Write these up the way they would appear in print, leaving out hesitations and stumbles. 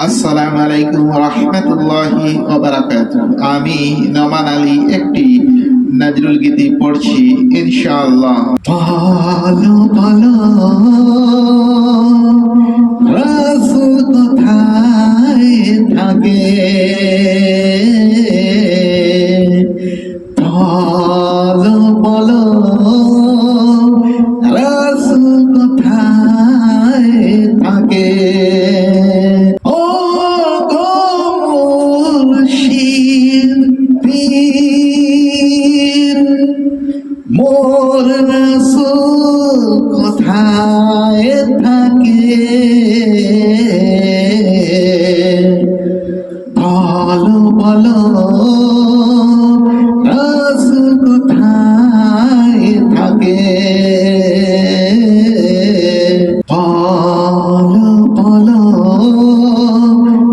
আসসালামু আলাইকুম ওয়া রাহমাতুল্লাহি ওয়া বারাকাতুহু। আমি নোমান আলী একটি নজরুল গীতি পড়ছি ইনশাআল্লাহ। ভালো ভালো রাসূল কোথায় থাকে, ভালো ভালো রাসূল কোথায় থাকে। মোর রাসূল কোথায় থাকে, ভালো ভালো রাসূল কোথায় থাকে, ভালো ভালো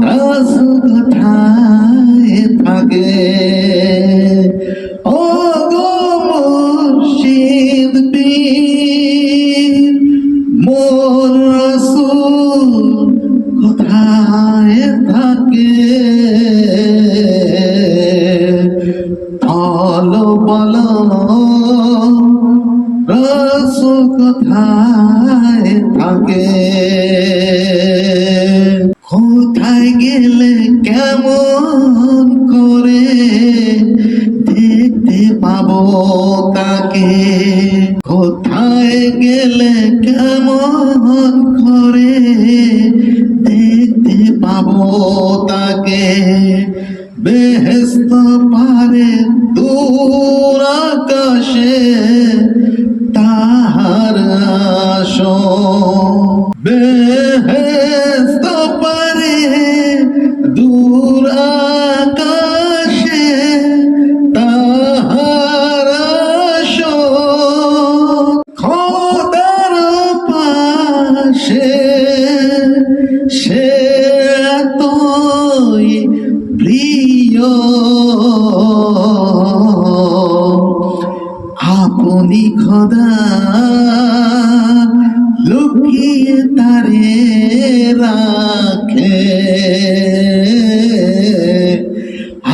রাসূল কোথায় থাকে। মোর রাসূল কোথায় থাকে, ভালো ভালো রাসূল কোথায় থাকে। কোথায় গেলে কেমন করে দেখতে পাবো তাকে, কোথায় গেলে কেমন করে দেখতে পাবো তাকে। বেহেশত পারে দূর আকাশে তাহার আসন, বেহেশত পারে দূর আকাশে তাহার আসন। খোদার পাশে সে এতই প্রিয়, আপনি খোদা লুকিয়ে তারে রাখে,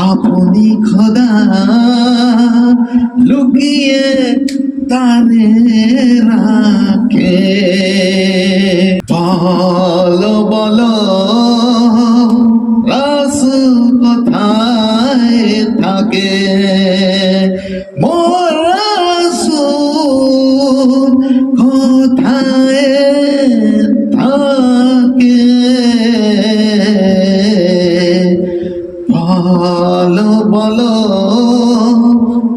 আপনি খোদা লুকিয়ে তারে রাখে। বলো বলো রাসূল কোথায় থাকে, মোর রাসূল কোথায় থাকে, বলো বলো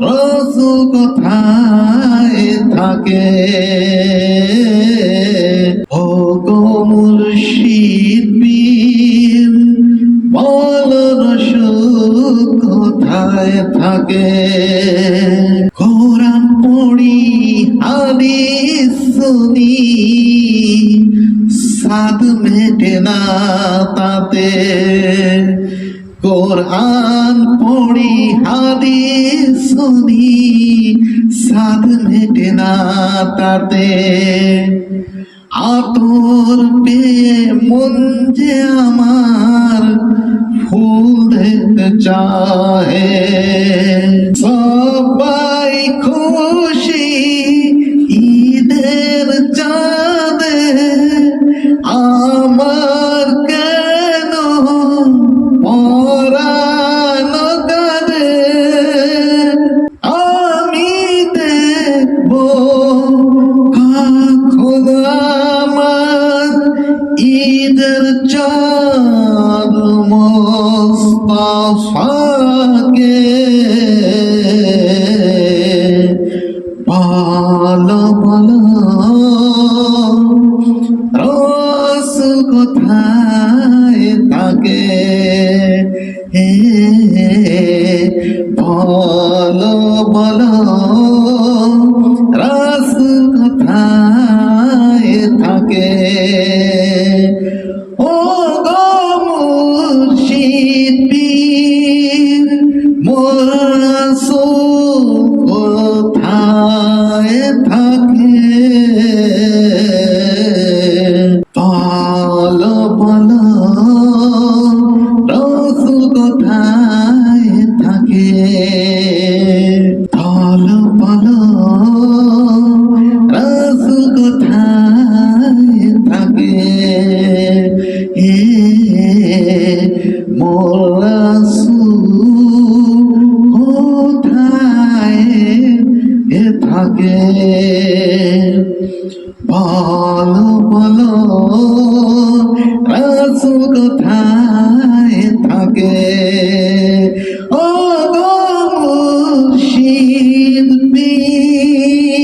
রাসূল কোথায় থাকে। ও গো মুর্শিদ পীর, বলো রাসূল কোথায় থাকে। কোরআন পড়ি হাদিস শুনি সাদ মেটে না তাতে, কোরআন পড়ি হাদিস শুনি সাদ মেটে না তাতে। আতর পেয়ে মন যে আমার ফুল দেখতে চাহে, সবাই খুশি ঈদের চাঁদে, আমার কেন পরাণ কাঁদে। আমি দেখবো কখন আমার ঈদের চাঁদ মুস্তাফাকে, ভালো ভালো রাসূল কোথায় থাকে, ভালো ভালো রাসূল কোথায় থাকে। ও গো মুর্শিদ পীর, মোর রাসূল কোথায় থাকে? বলো বলো রাসূল কোথায় থাকে? ও গো মুর্শিদ পীর,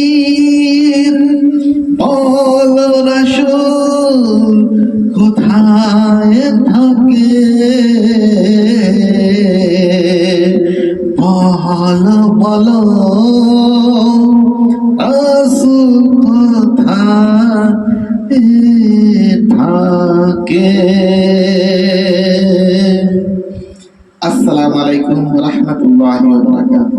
বলো রাসূল কোথায় থাকে? বলো বলো রাসূল কোথায় থাকে? আসসালামু আলাইকুম ওয়া রাহমাতুল্লাহি ওয়া বারাকাতুহু।